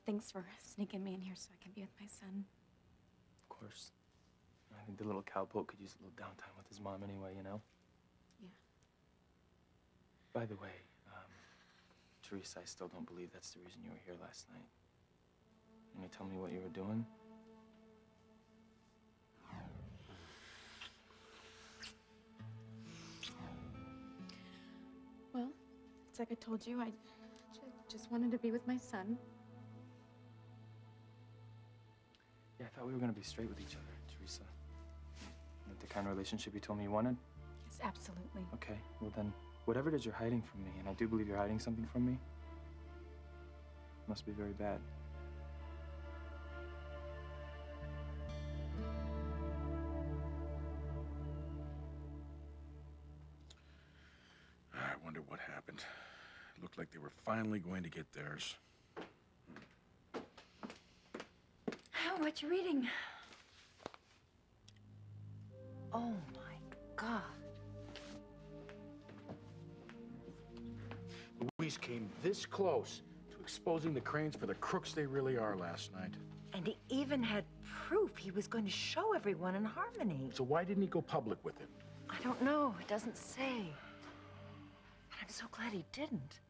Thanks for sneaking me in here so I can be with my son. Of course. I think the little cowpoke could use a little downtime with his mom anyway, you know? Yeah. By the way, Teresa, I still don't believe that's the reason you were here last night. Can you tell me what you were doing? Well, it's like I told you, I just wanted to be with my son. Yeah, I thought we were gonna be straight with each other, Teresa. Like the kind of relationship you told me you wanted? Yes, absolutely. Okay, well then, whatever it is you're hiding from me, and I do believe you're hiding something from me, must be very bad. I wonder what happened. It looked like they were finally going to get theirs. Oh, what you reading? Oh, my God. Luis came this close to exposing the Cranes for the crooks they really are last night. And he even had proof he was going to show everyone in Harmony. So why didn't he go public with it? I don't know. It doesn't say. But I'm so glad he didn't.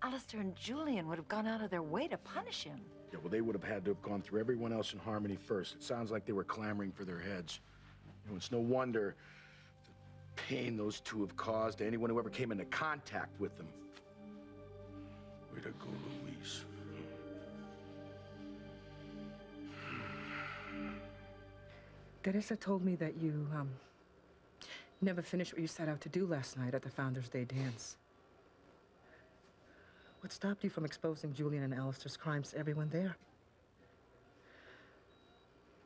Alistair and Julian would have gone out of their way to punish him. Yeah, well, they would have had to have gone through everyone else in Harmony first. It sounds like they were clamoring for their heads. You know, it's no wonder the pain those two have caused to anyone who ever came into contact with them. Way to go, Luis. Teresa told me that you, never finished what you set out to do last night at the Founders' Day dance. What stopped you from exposing Julian and Alistair's crimes to everyone there?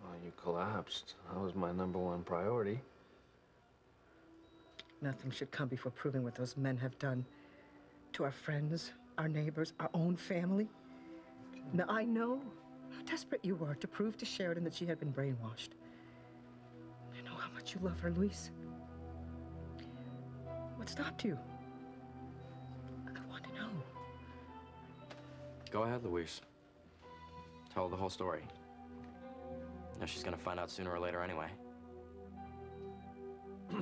Well, you collapsed. That was my #1 priority. Nothing should come before proving what those men have done to our friends, our neighbors, our own family. Now, I know how desperate you were to prove to Sheridan that she had been brainwashed. I know how much you love her, Luis. What stopped you? I want to know. Go ahead, Luis. Tell her the whole story. You know, she's gonna find out sooner or later anyway. I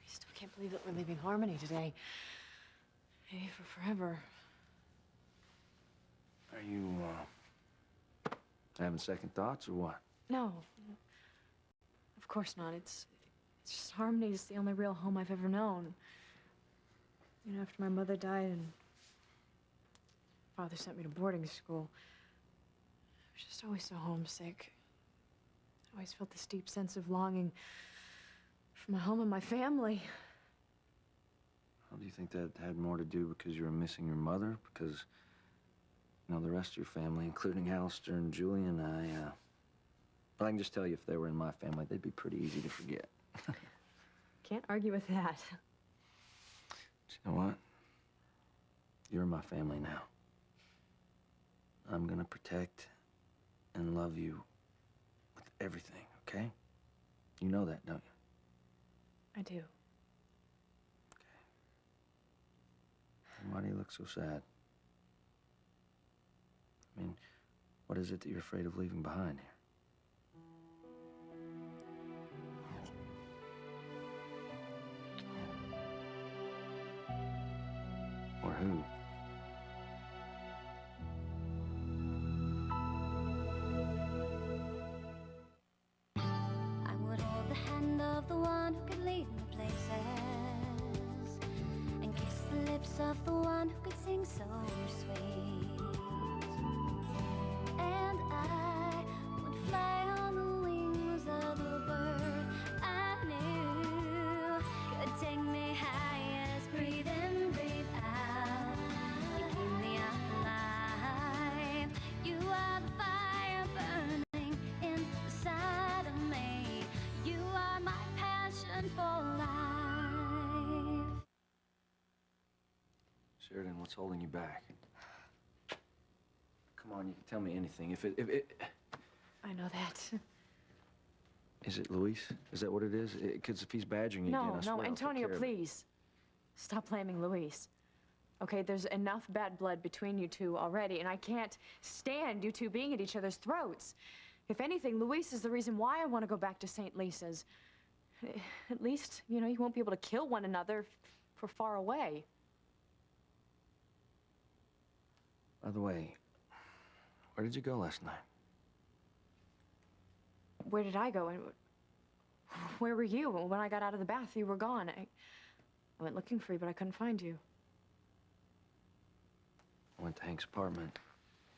still can't believe that we're leaving Harmony today. Maybe for forever. Are you, having second thoughts or what? No. Of course not. It's just Harmony is the only real home I've ever known. You know, after my mother died and Father sent me to boarding school, I was just always so homesick. I always felt this deep sense of longing for my home and my family. Well, do you think that had more to do because you were missing your mother? Because, you know, the rest of your family, including Alistair and Julian, I can just tell you if they were in my family, they'd be pretty easy to forget. Can't argue with that. But you know what? You're in my family now. I'm gonna protect and love you with everything, okay? You know that, don't you? I do. Okay. And why do you look so sad? I mean, what is it that you're afraid of leaving behind here? Or who? I would hold the hand of the one who could lead me places and kiss the lips of the one who could sing so sweet. And I would fly on the wings of the bird I knew could take me highest, breathe in, breathe out. You keep me alive. You are the fire burning inside of me. You are my passion for life. Sheridan, what's holding you back? Come on, you can tell me anything. If it I know that. is it Luis? Is that what it is? Because if he's badgering you again, I swear No, I'll take Antonio, care of it. please. Stop blaming Luis. Okay, there's enough bad blood between you two already, and I can't stand you two being at each other's throats. If anything, Luis is the reason why I want to go back to St. Lisa's. At least, you know, you won't be able to kill one another if we're far away. By the way, where did you go last night? Where did I go? And where were you? When I got out of the bath, you were gone. I went looking for you, but I couldn't find you. I went to Hank's apartment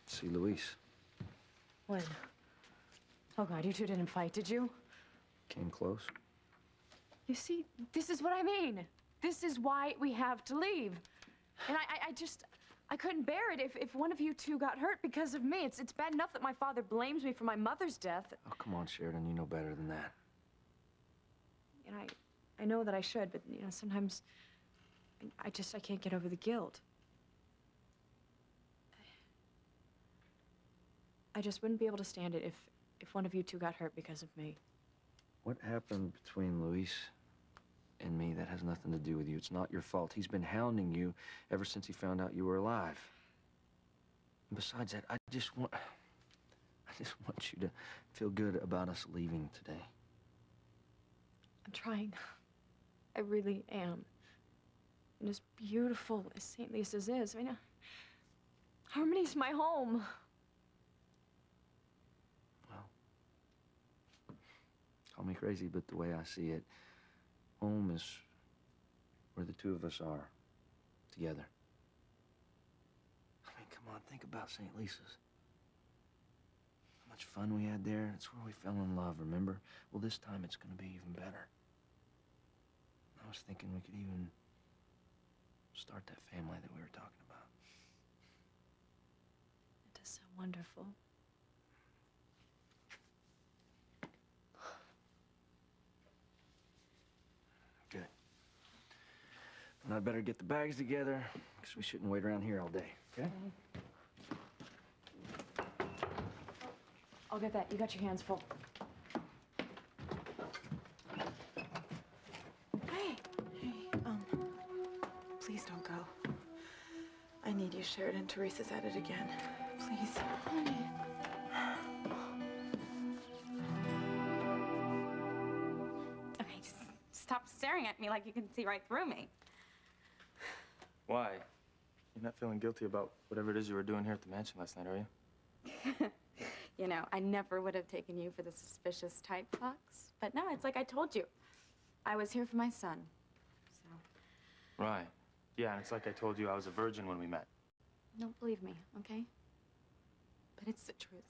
to see Luis. When? Oh, God, you two didn't fight, did you? Came close. You see, this is what I mean. This is why we have to leave. And I couldn't bear it if one of you two got hurt because of me. It's bad enough that my father blames me for my mother's death. Oh, come on, Sheridan, you know better than that. And I know that I should, but, you know, sometimes I can't get over the guilt. I just wouldn't be able to stand it if one of you two got hurt because of me. What happened between Luis and me that has nothing to do with you? It's not your fault. He's been hounding you ever since he found out you were alive. And besides that, I just want you to feel good about us leaving today. I'm trying. I really am. And as beautiful as St. Lisa's is, I mean, Harmony's my home. Call me crazy, but the way I see it, home is where the two of us are, together. I mean, come on, think about St. Lisa's. How much fun we had there. It's where we fell in love, remember? Well, this time it's going to be even better. I was thinking we could even start that family that we were talking about. It is so wonderful. Good. And I'd better get the bags together, because we shouldn't wait around here all day, okay? I'll get that. You got your hands full. Hey, please don't go. I need you, Sheridan. Teresa's at it again. Please. Honey. Okay, just stop staring at me like you can see right through me. Why? You're not feeling guilty about whatever it is you were doing here at the mansion last night, are you? You know, I never would have taken you for the suspicious type, Fox. But no, it's like I told you. I was here for my son, so. Right. Yeah, and it's like I told you I was a virgin when we met. Don't believe me, okay? But it's the truth.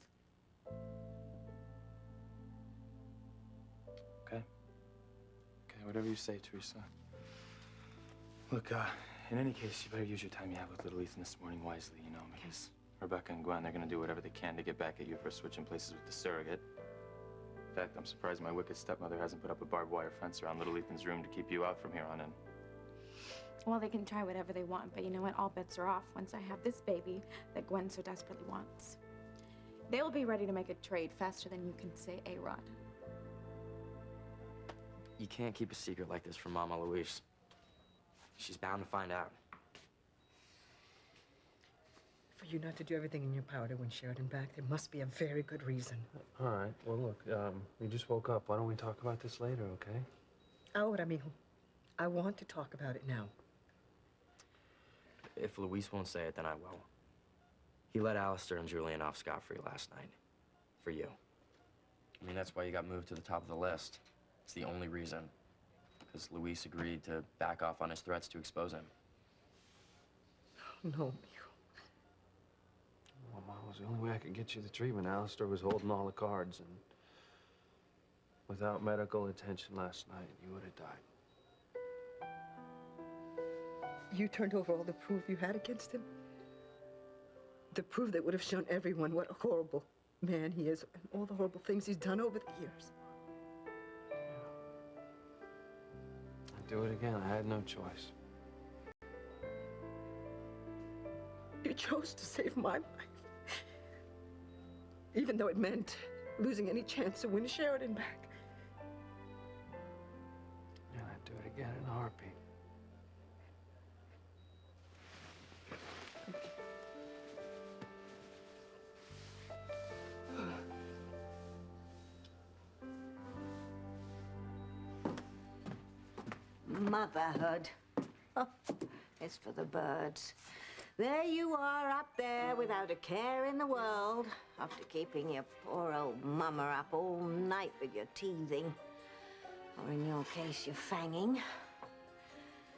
Okay. Okay, whatever you say, Teresa. Look, in any case, you better use your time you have with little Ethan this morning wisely, you know, because Rebecca and Gwen, they're gonna do whatever they can to get back at you for switching places with the surrogate. In fact, I'm surprised my wicked stepmother hasn't put up a barbed wire fence around little Ethan's room to keep you out from here on in. Well, they can try whatever they want, but you know what? All bets are off once I have this baby that Gwen so desperately wants. They'll be ready to make a trade faster than you can say A-Rod. You can't keep a secret like this from Mama Louise. She's bound to find out. For you not to do everything in your power to win Sheridan back, there must be a very good reason. All right. Well, look, we just woke up. Why don't we talk about this later, okay? Ahora, mijo. I want to talk about it now. If Luis won't say it, then I will. He let Alistair and Julian off scot-free last night. For you. I mean, that's why you got moved to the top of the list. It's the only reason. Because Luis agreed to back off on his threats to expose him. No, mijo. Well, Mom, it was the only way I could get you the treatment. Alistair was holding all the cards, and without medical attention last night, you would have died. You turned over all the proof you had against him? The proof that would have shown everyone what a horrible man he is and all the horrible things he's done over the years. I'd do it again. I had no choice. You chose to save my life. Even though it meant losing any chance to win Sheridan back. Yeah, I'd do it again in a heartbeat. Motherhood. It's for the birds. There you are up there without a care in the world, after keeping your poor old mama up all night with your teething. Or in your case, your fanging.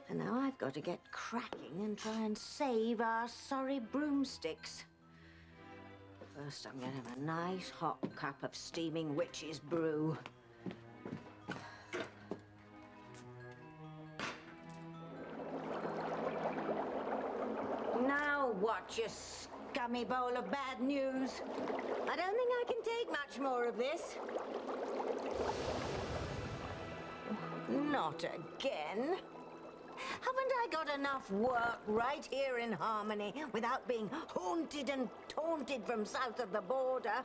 And now I've got to get cracking and try and save our sorry broomsticks. First, I'm gonna have a nice hot cup of steaming witch's brew. Now what, you scummy bowl of bad news? I don't think I can take much more of this. Not again. Haven't I got enough work right here in Harmony without being haunted and taunted from south of the border?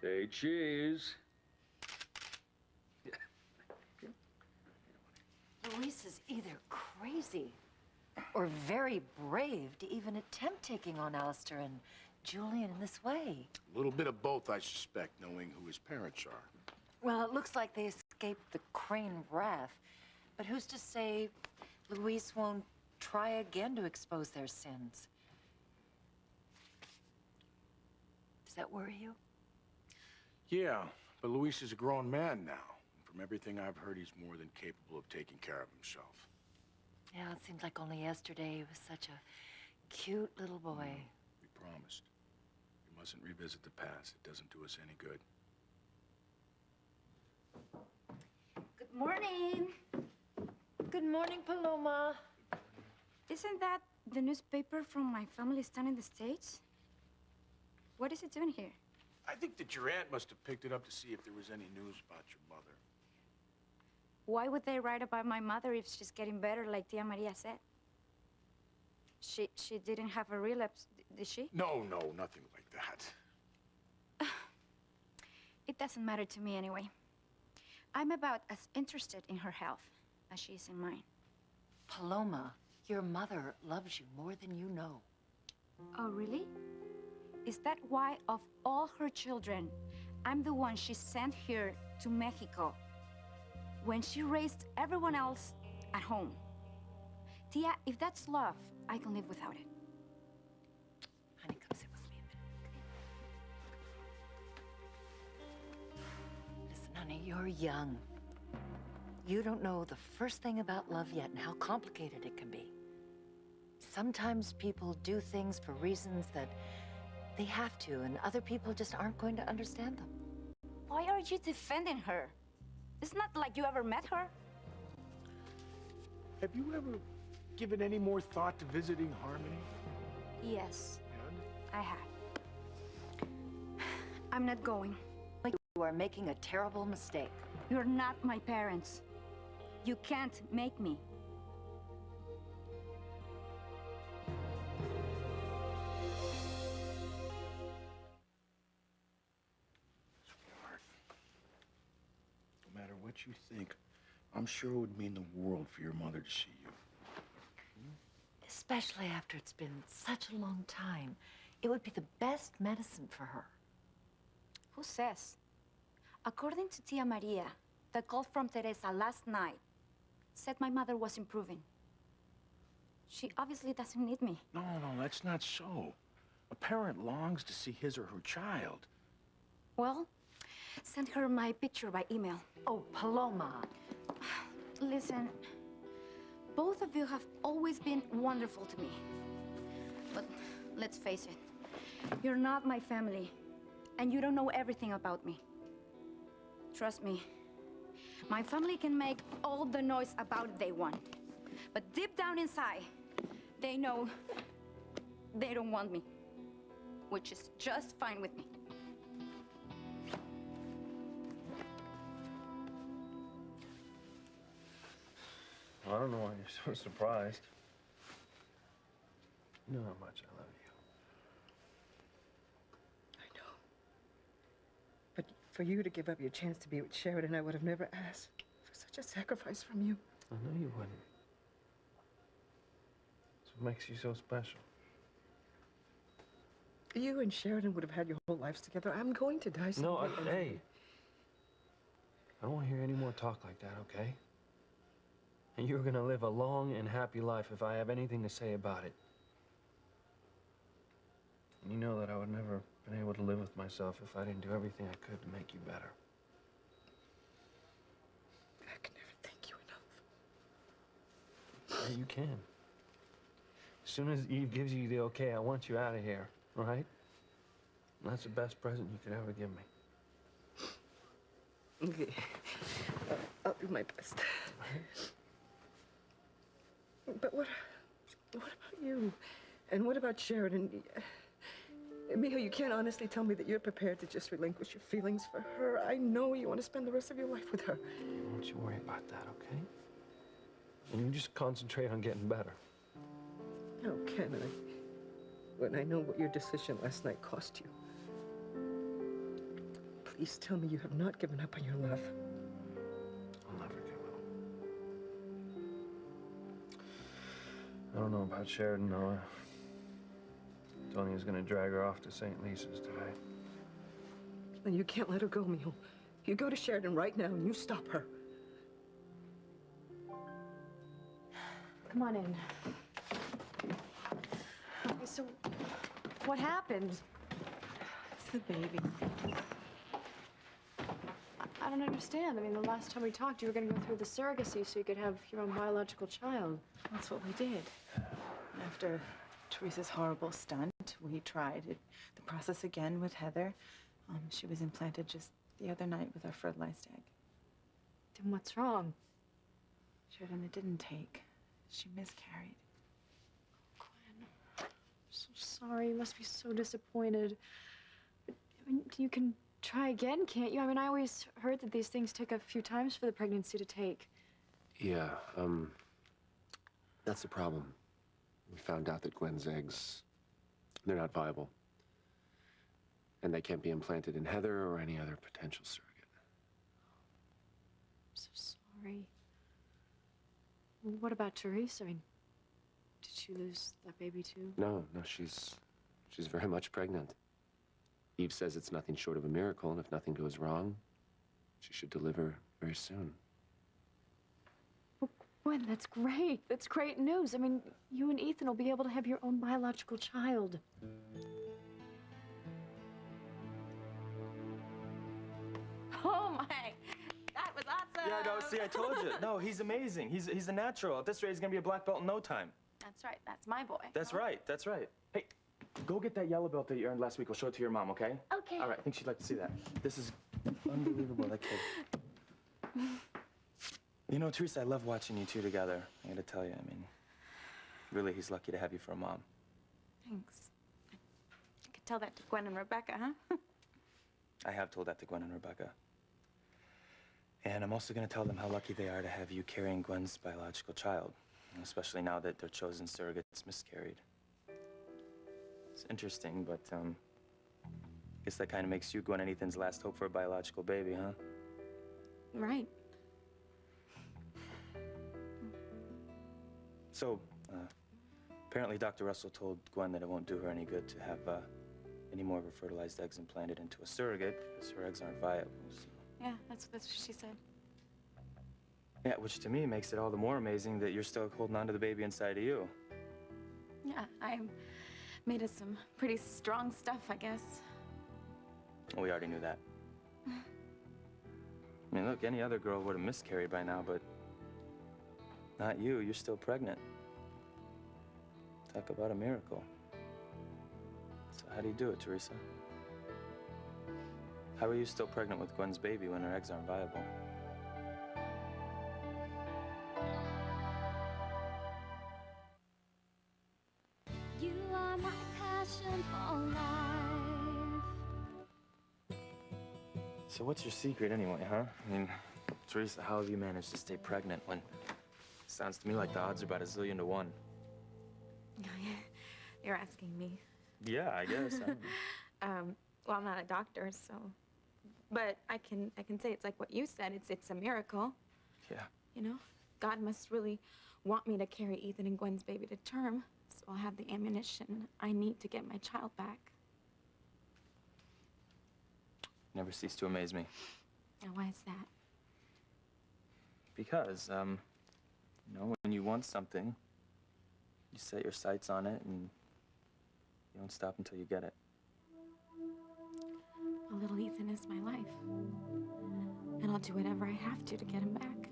Say cheese. Luis is either crazy or very brave to even attempt taking on Alistair and Julian in this way. A little bit of both, I suspect, knowing who his parents are. Well, it looks like they escaped the Crane wrath. But who's to say Luis won't try again to expose their sins? Does that worry you? Yeah, but Luis is a grown man now. From everything I've heard, he's more than capable of taking care of himself. Yeah, it seems like only yesterday he was such a cute little boy. We promised. We mustn't revisit the past. It doesn't do us any good. Good morning. Good morning, Paloma. Isn't that the newspaper from my family's town in the States? What is it doing here? I think that your aunt must have picked it up to see if there was any news about your mother. Why would they write about my mother if she's getting better, like Tia Maria said? She didn't have a relapse, did she? No, nothing like that. It doesn't matter to me anyway. I'm about as interested in her health as she is in mine. Paloma, your mother loves you more than you know. Oh, really? Is that why, of all her children, I'm the one she sent here to Mexico when she raised everyone else at home? Tia, if that's love, I can live without it. Honey, come sit with me a minute, okay? Listen, honey, you're young. You don't know the first thing about love yet and how complicated it can be. Sometimes people do things for reasons that they have to, and other people just aren't going to understand them. Why are you defending her? It's not like you ever met her. Have you ever given any more thought to visiting Harmony? Yes, And? I have. I'm not going. You are making a terrible mistake. You're not my parents. You can't make me. Sweetheart, no matter what you think, I'm sure it would mean the world for your mother to see you. Especially after it's been such a long time. It would be the best medicine for her. Who says? According to Tia Maria, the call from Teresa last night said my mother was improving. She obviously doesn't need me. No, that's not so. A parent longs to see his or her child. Well, send her my picture by email. Oh, Paloma. Listen, both of you have always been wonderful to me. But let's face it, you're not my family, and you don't know everything about me. Trust me, my family can make all the noise about it they want. But deep down inside, they know they don't want me, which is just fine with me. I don't know why you're so surprised. You know how much I love you. I know. But for you to give up your chance to be with Sheridan, I would have never asked for such a sacrifice from you. I know you wouldn't. That's what makes you so special. You and Sheridan would have had your whole lives together. I'm going to die someday. No, hey. I don't want to hear any more talk like that, okay? And you're gonna live a long and happy life if I have anything to say about it. And you know that I would never been able to live with myself if I didn't do everything I could to make you better. I can never thank you enough. Yeah, you can. As soon as Eve gives you the okay, I want you out of here, right? And that's the best present you could ever give me. Okay. I'll do my best. But what about you? And what about Sheridan? Mijo, you can't honestly tell me that you're prepared to just relinquish your feelings for her. I know you want to spend the rest of your life with her. Don't you worry about that, okay? And you just concentrate on getting better. How can I? When I know what your decision last night cost you. Please tell me you have not given up on your love. I'll never give up. I don't know about Sheridan, Noah. Tony is gonna drag her off to St. Lisa's today. Then you can't let her go, Mijo. You go to Sheridan right now and you stop her. Come on in. Okay, so what happened? It's the baby. I don't understand. I mean, the last time we talked, you were going to go through the surrogacy so you could have your own biological child. That's what we did. After Teresa's horrible stunt, we tried the process again with Heather. She was implanted just the other night with our fertilized egg. Then what's wrong? Sheridan, it didn't take. She miscarried. Gwen, I'm so sorry. You must be so disappointed. But, I mean, you can try again, can't you? I mean, I always heard that these things take a few times for the pregnancy to take. Yeah, that's the problem. We found out that Gwen's eggs, they're not viable. And they can't be implanted in Heather or any other potential surrogate. I'm so sorry. What about Teresa? I mean, did she lose that baby too? No, she's very much pregnant. Eve says it's nothing short of a miracle, and if nothing goes wrong, she should deliver very soon. Well, Gwen, that's great. That's great news. I mean, you and Ethan will be able to have your own biological child. Oh my, that was awesome. Yeah, no, see, I told you. No, he's amazing. He's a natural. At this rate, he's gonna be a black belt in no time. That's right, that's my boy. That's right, that's right. Hey, go get that yellow belt that you earned last week. I'll show it to your mom, okay? Okay. All right, I think she'd like to see that. This is unbelievable, that kid. You know, Teresa, I love watching you two together. I gotta tell you, I mean, really, he's lucky to have you for a mom. Thanks. I could tell that to Gwen and Rebecca, huh? I have told that to Gwen and Rebecca. And I'm also gonna tell them how lucky they are to have you carrying Gwen's biological child, especially now that their chosen surrogate's miscarried. It's interesting, but, I guess that kind of makes you Gwen and Ethan's last hope for a biological baby, huh? Right. So, apparently Dr. Russell told Gwen that it won't do her any good to have, any more of her fertilized eggs implanted into a surrogate, because her eggs aren't viable, so. Yeah, that's what she said. Yeah, which to me makes it all the more amazing that you're still holding on to the baby inside of you. Yeah, I'm made of some pretty strong stuff, I guess. Well, we already knew that. I mean, look, any other girl would have miscarried by now, but not you. You're still pregnant. Talk about a miracle. So how do you do it, Teresa? How are you still pregnant with Gwen's baby when her eggs aren't viable? You are my passion for life. So what's your secret anyway, huh? I mean, Teresa, how have you managed to stay pregnant when sounds to me like the odds are about 1,000,000 to 1? You're asking me. Yeah, I guess. Well, I'm not a doctor, so. But I can say it's like what you said. It's a miracle. Yeah. You know, God must really want me to carry Ethan and Gwen's baby to term, so I'll have the ammunition I need to get my child back. Never cease to amaze me. Now, why is that? Because, you know, when you want something, you set your sights on it and you don't stop until you get it. Well, little Ethan is my life. And I'll do whatever I have to get him back.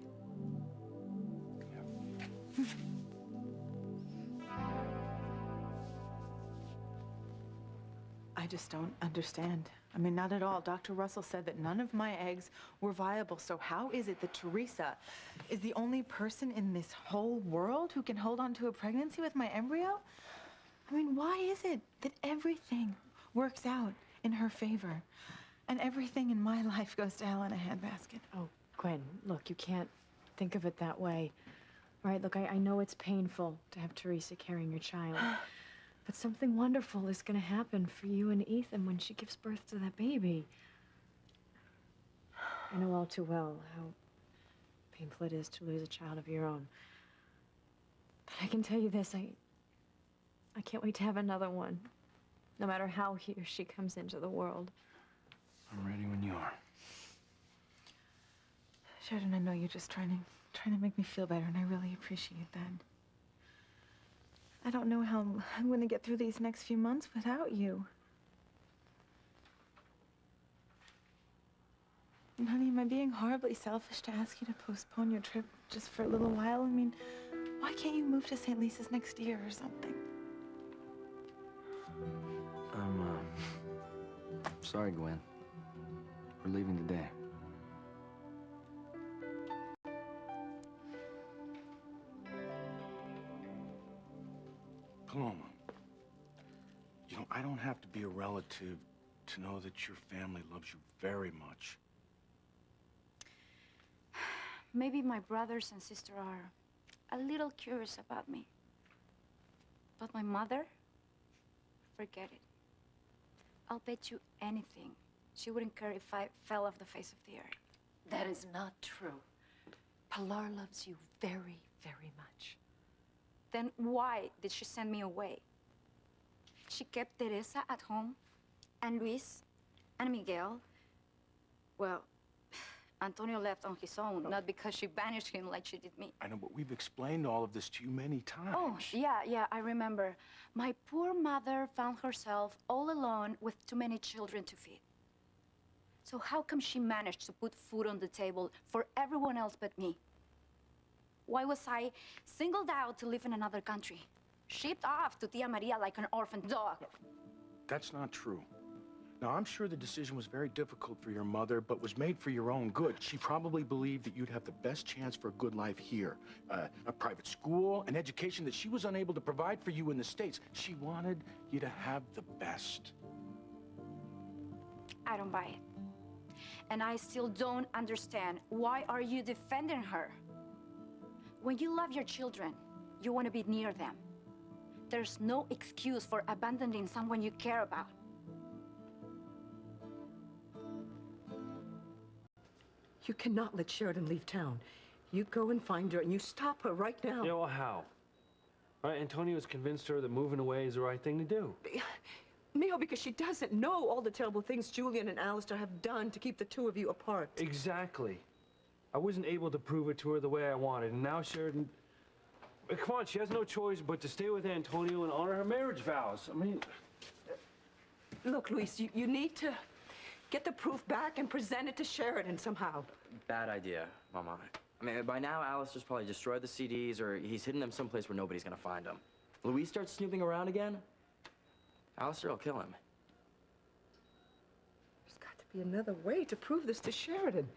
I just don't understand. I mean, not at all. Dr. Russell said that none of my eggs were viable, so how is it that Teresa is the only person in this whole world who can hold on to a pregnancy with my embryo? I mean, why is it that everything works out in her favor and everything in my life goes to hell in a handbasket? Oh, Gwen, look, you can't think of it that way. Right, look, I know it's painful to have Teresa carrying your child. But something wonderful is going to happen for you and Ethan when she gives birth to that baby. I know all too well how painful it is to lose a child of your own. But I can tell you this, I can't wait to have another one, no matter how he or she comes into the world. I'm ready when you are. Sheridan, I know you're just trying to make me feel better, and I really appreciate that. I don't know how I'm going to get through these next few months without you. And honey, am I being horribly selfish to ask you to postpone your trip just for a little while? I mean, why can't you move to St. Lisa's next year or something? I'm sorry, Gwen. We're leaving today. Paloma, you know, I don't have to be a relative to know that your family loves you very much. Maybe my brothers and sister are a little curious about me. But my mother? Forget it. I'll bet you anything she wouldn't care if I fell off the face of the earth. That is not true. Pilar loves you very, very much. Then why did she send me away? She kept Teresa at home, and Luis, and Miguel. Well, Antonio left on his own, not because she banished him like she did me. I know, but we've explained all of this to you many times. Oh, yeah, I remember. My poor mother found herself all alone with too many children to feed. So how come she managed to put food on the table for everyone else but me? Why was I singled out to live in another country? Shipped off to Tia Maria like an orphan dog. That's not true. Now, I'm sure the decision was very difficult for your mother, but was made for your own good. She probably believed that you'd have the best chance for a good life here. A private school, an education that she was unable to provide for you in the States. She wanted you to have the best. I don't buy it. And I still don't understand. Why are you defending her? When you love your children, you want to be near them. There's no excuse for abandoning someone you care about. You cannot let Sheridan leave town. You go and find her, and you stop her right now. Yeah, well, how? Right, Antonio's convinced her that moving away is the right thing to do. Mio, because she doesn't know all the terrible things Julian and Alistair have done to keep the two of you apart. Exactly. I wasn't able to prove it to her the way I wanted, and now Sheridan... Come on, she has no choice but to stay with Antonio and honor her marriage vows. I mean... Look, Luis, you need to get the proof back and present it to Sheridan somehow. Bad idea, Mama. I mean, by now, Alistair's probably destroyed the CDs, or he's hidden them someplace where nobody's gonna find them. Luis starts snooping around again, Alistair will kill him. There's got to be another way to prove this to Sheridan.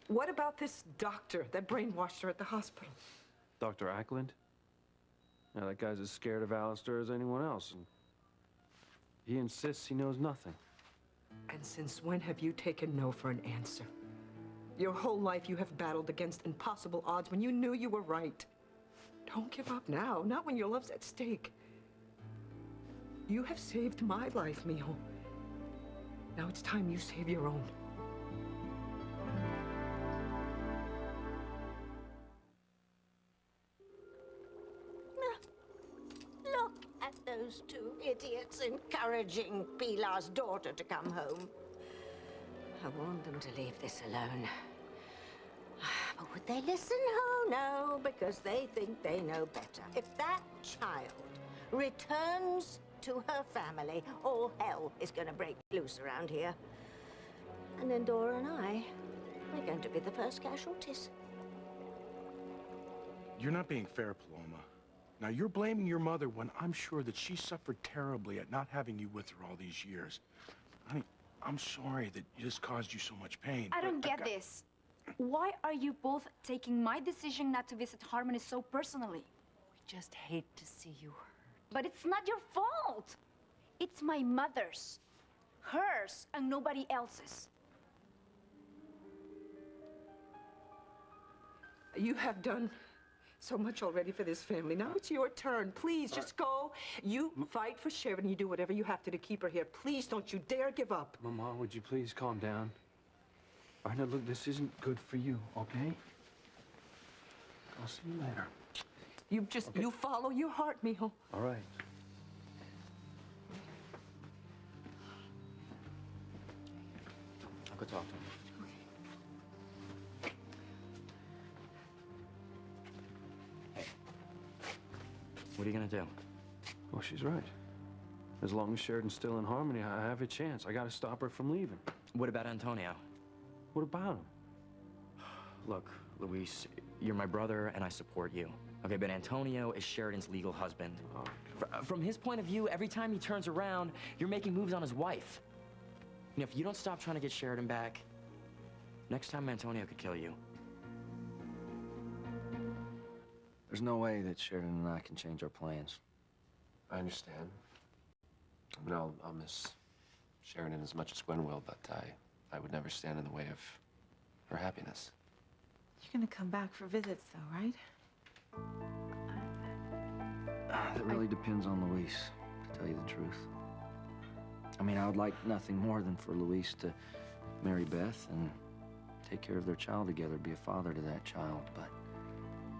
What about this doctor that brainwashed her at the hospital? Dr. Ackland? Yeah, that guy's as scared of Alistair as anyone else, and he insists he knows nothing. And since when have you taken no for an answer? Your whole life you have battled against impossible odds when you knew you were right. Don't give up now, not when your love's at stake. You have saved my life, Mijo. Now it's time you save your own. Look at those two idiots encouraging Pilar's daughter to come home. I warned them to leave this alone. Would they listen? Oh, no, because they think they know better. If that child returns to her family, all hell is going to break loose around here. And then Dora and I, we're going to be the first casualties. You're not being fair, Paloma. Now, you're blaming your mother when I'm sure that she suffered terribly at not having you with her all these years. Honey, I'm sorry that this caused you so much pain. I but don't get this. Why are you both taking my decision not to visit Harmony so personally? We just hate to see you hurt. But it's not your fault. It's my mother's. Hers and nobody else's. You have done so much already for this family. Now it's your turn. Please, just go. You fight for Sheridan. You do whatever you have to keep her here. Please, don't you dare give up. Mama, would you please calm down? All right, now look, this isn't good for you, okay? I'll see you later. You follow your heart, mijo. All right. I'll go talk to him. What are you gonna do? Well, she's right. As long as Sheridan's still in Harmony, I have a chance. I gotta stop her from leaving. What about Antonio? What about him? Look, Luis, you're my brother and I support you. Okay, but Antonio is Sheridan's legal husband. From his point of view, every time he turns around, you're making moves on his wife. You know, if you don't stop trying to get Sheridan back, next time Antonio could kill you. There's no way that Sheridan and I can change our plans. I understand. I mean, I'll miss Sheridan as much as Gwen will, but I would never stand in the way of her happiness. You're gonna come back for visits, though, right? That really depends on Luis, to tell you the truth. I mean, I would like nothing more than for Luis to marry Beth and take care of their child together, be a father to that child, but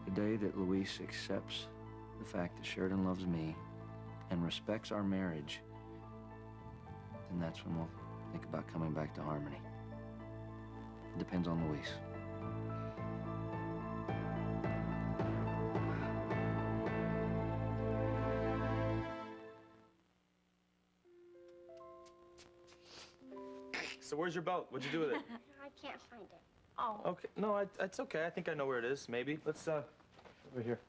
the day that Luis accepts the fact that Sheridan loves me and respects our marriage, then that's when we'll think about coming back to Harmony. It depends on Luis. So where's your boat? What'd you do with it? I can't find it. Oh. Okay, no, it's okay. I think I know where it is, maybe. Let's, over here.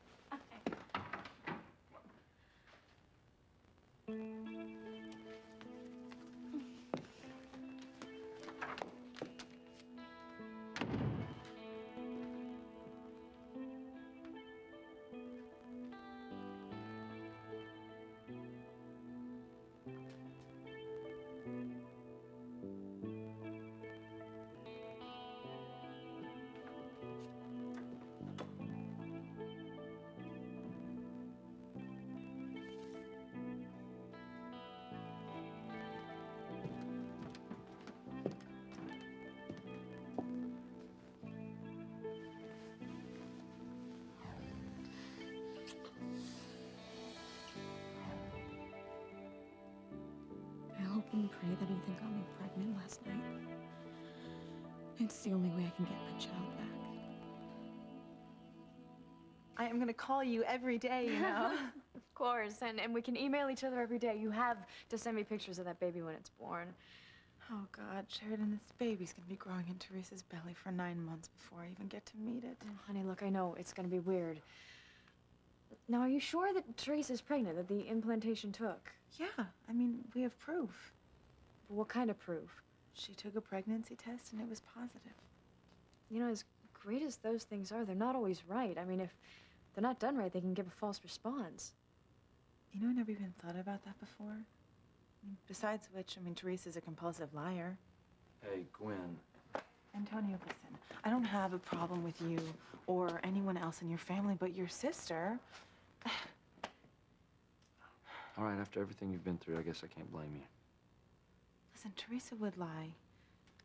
I hope and pray that he think got me pregnant last night. It's the only way I can get my child back. I am gonna call you every day, you know? Of course, and we can email each other every day. You have to send me pictures of that baby when it's born. Oh, God, Sheridan, this baby's gonna be growing in Teresa's belly for 9 months before I even get to meet it. Oh, honey, look, I know it's gonna be weird. Now, are you sure that Teresa's pregnant, that the implantation took? Yeah, I mean, we have proof. What kind of proof? She took a pregnancy test and it was positive. You know, as great as those things are, they're not always right. I mean, if they're not done right, they can give a false response. You know, I never even thought about that before. Besides which, I mean, Teresa's a compulsive liar. Hey, Gwen. Antonio, listen, I don't have a problem with you or anyone else in your family, but your sister. All right, after everything you've been through, I guess I can't blame you. Listen, Teresa would lie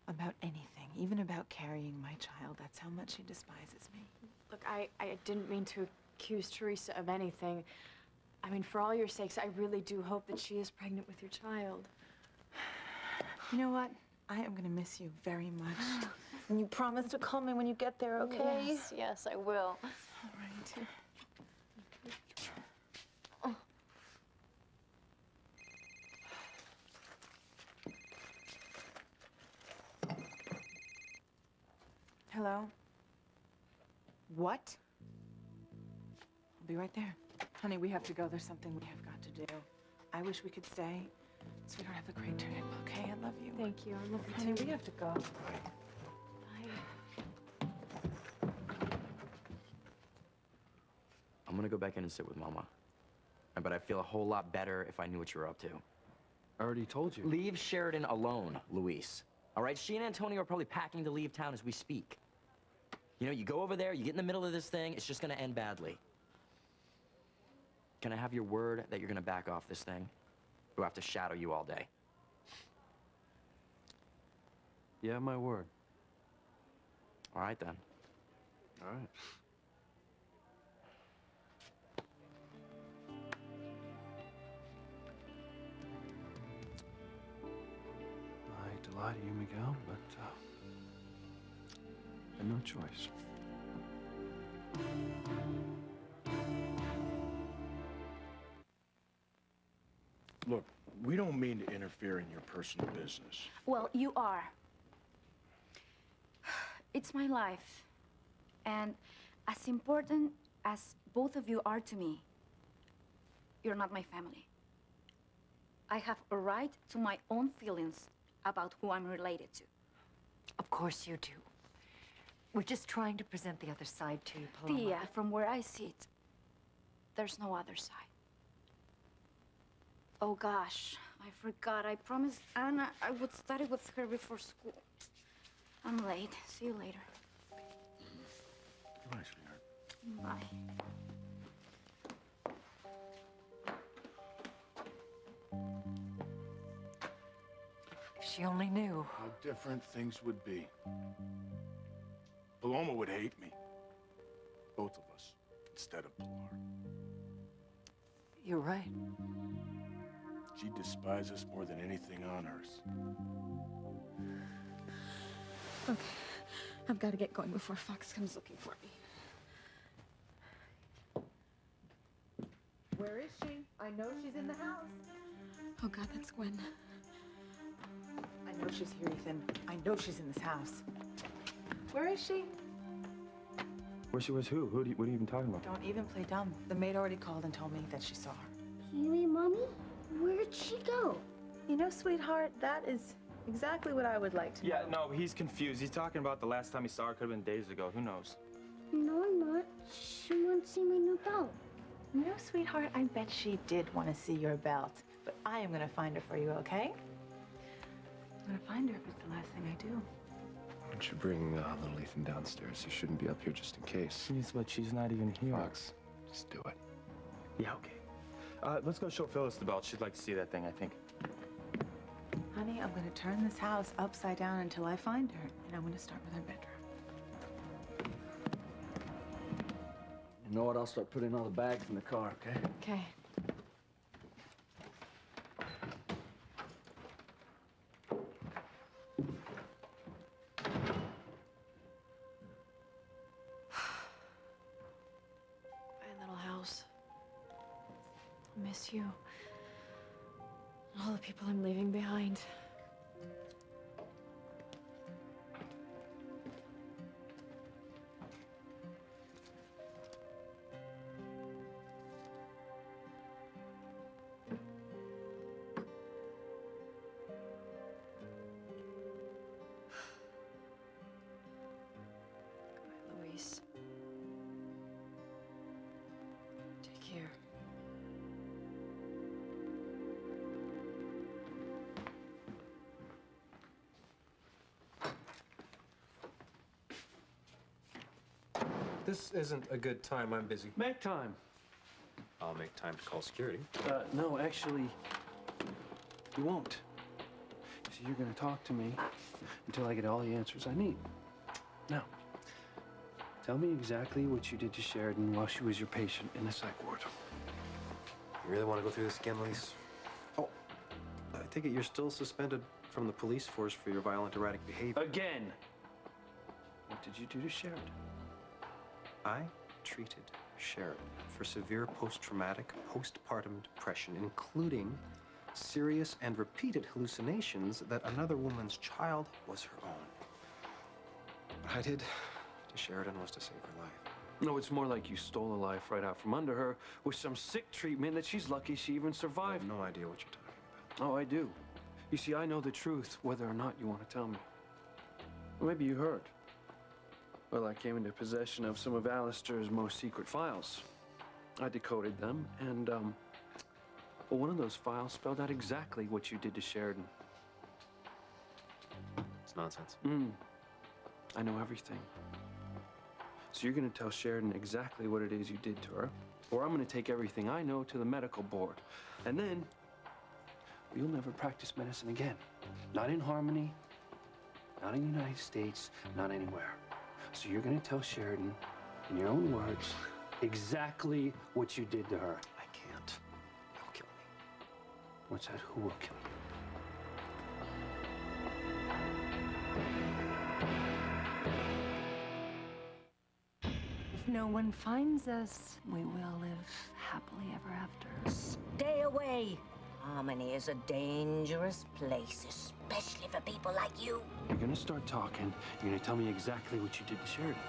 about anything, even about carrying my child. That's how much she despises me. Look, I didn't mean to accuse Teresa of anything. I mean, for all your sakes, I really do hope that she is pregnant with your child. You know what? I am gonna miss you very much. And you promise to call me when you get there, okay? Yes, yes, I will. All right. Hello? What? I'll be right there. Honey, we have to go. There's something we have got to do. I wish we could stay. Sweetheart, have a great trip, okay? I love you. Thank you. I love you Honey, too. we have to go. Bye. I'm gonna go back in and sit with Mama. But I feel a whole lot better if I knew what you were up to. I already told you. Leave Sheridan alone, Luis. All right, she and Antonio are probably packing to leave town as we speak. You know, you go over there, you get in the middle of this thing, it's just gonna end badly. Can I have your word that you're gonna back off this thing? Or have to shadow you all day? Yeah, my word. All right, then. All right. I hate to lie to you, Miguel, but I had no choice. Look, we don't mean to interfere in your personal business. Well, you are. It's my life. And as important as both of you are to me, you're not my family. I have a right to my own feelings about who I'm related to. Of course you do. We're just trying to present the other side to you, Paloma. Tia, from where I sit, there's no other side. Oh gosh, I forgot. I promised Anna I would study with her before school. I'm late. See you later. Goodbye, sweetheart. Bye. If she only knew. How different things would be. Paloma would hate me. Both of us, instead of Pilar. You're right. She'd despise us more than anything on earth. Okay, I've got to get going before Fox comes looking for me. Where is she? I know she's in the house. Oh God, that's Gwen. I know she's here, Ethan. I know she's in this house. Where is she? Where she was who? What are you even talking about? Don't even play dumb. The maid already called and told me that she saw her. Huey, Mommy? Where'd she go? You know, sweetheart, that is exactly what I would like to know. Yeah, no, he's confused. He's talking about the last time he saw her could have been days ago. Who knows? No, I'm not. She wants to see my new belt. You know, sweetheart, I bet she did want to see your belt. But I am going to find her for you, okay? I'm going to find her if it's the last thing I do. Why don't you bring little Ethan downstairs? He shouldn't be up here just in case. Yes, but she's not even here. Fox, just do it. Yeah, okay. Let's go show Phyllis the belt. She'd like to see that thing, I think. Honey, I'm going to turn this house upside down until I find her, and I'm going to start with her bedroom. You know what? I'll start putting all the bags in the car, okay? Okay. My little house. I miss you. And all the people I'm leaving behind. Luis. Take care. This isn't a good time. I'm busy. Make time. I'll make time to call security. No, actually, you won't. So you're gonna talk to me until I get all the answers I need. Now, tell me exactly what you did to Sheridan while she was your patient in the psych ward. You really want to go through this again, Luis? Oh, I take it you're still suspended from the police force for your violent, erratic behavior. Again! What did you do to Sheridan? I treated Sheridan for severe post-traumatic postpartum depression, including serious and repeated hallucinations that another woman's child was her own. What I did to Sheridan was to save her life. No, it's more like you stole a life right out from under her with some sick treatment that she's lucky she even I survived. have no idea what you're talking about. Oh, I do. You see, I know the truth, whether or not you want to tell me. Or maybe you heard. Well, I came into possession of some of Alistair's most secret files. I decoded them, and, well, one of those files spelled out exactly what you did to Sheridan. It's nonsense. I know everything. So you're gonna tell Sheridan exactly what it is you did to her, or I'm gonna take everything I know to the medical board. And then, you'll never practice medicine again. Not in Harmony, not in the United States, not anywhere. So you're gonna tell Sheridan, in your own words, exactly what you did to her. I can't. He'll kill me. What's that? Who will kill you? If no one finds us, we will live happily ever after. Stay away. Harmony is a dangerous place, especially for people like you. You're gonna start talking. You're gonna tell me exactly what you did to Sheridan.